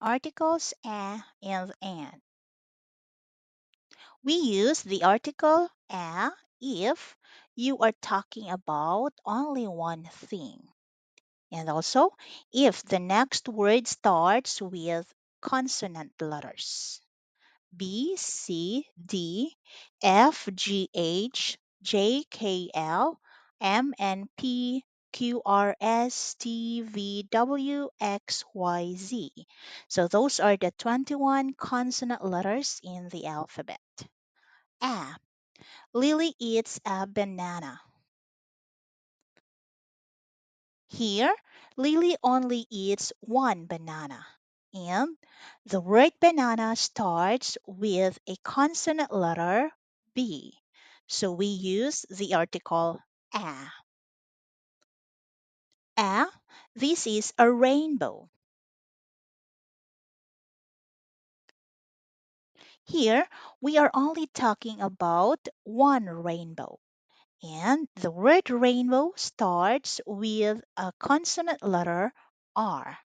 Articles a and an. We use the article a if you are talking about only one thing. And also if the next word starts with consonant letters. B, C, D, F, G, H, J, K, L, M, N, P, Q, R, S, T, V, W, X, Y, Z. So those are the 21 consonant letters in the alphabet. A. Lily eats a banana. Here, Lily only eats one banana. And the word banana starts with a consonant letter B. So we use the article a. A, this is a rainbow. Here, we are only talking about one rainbow. And the word rainbow starts with a consonant letter R.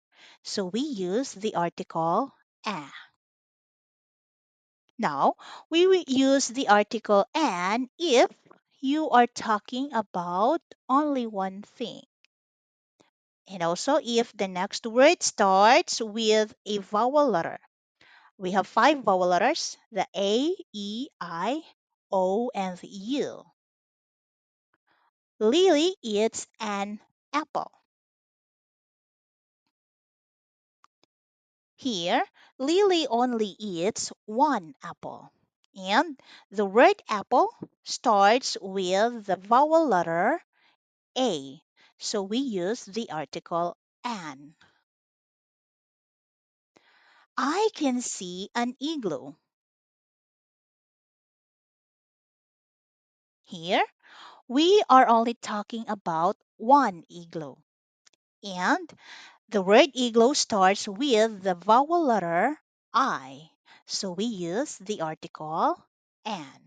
So we use the article a. Now, we will use the article an if you are talking about only one thing. And also if the next word starts with a vowel letter. We have five vowel letters, the A, E, I, O, and the U. Lily eats an apple. Here, Lily only eats one apple. And the word apple starts with the vowel letter A. So we use the article an. I can see an igloo. Here, we are only talking about one igloo. And the word igloo starts with the vowel letter I. So we use the article an.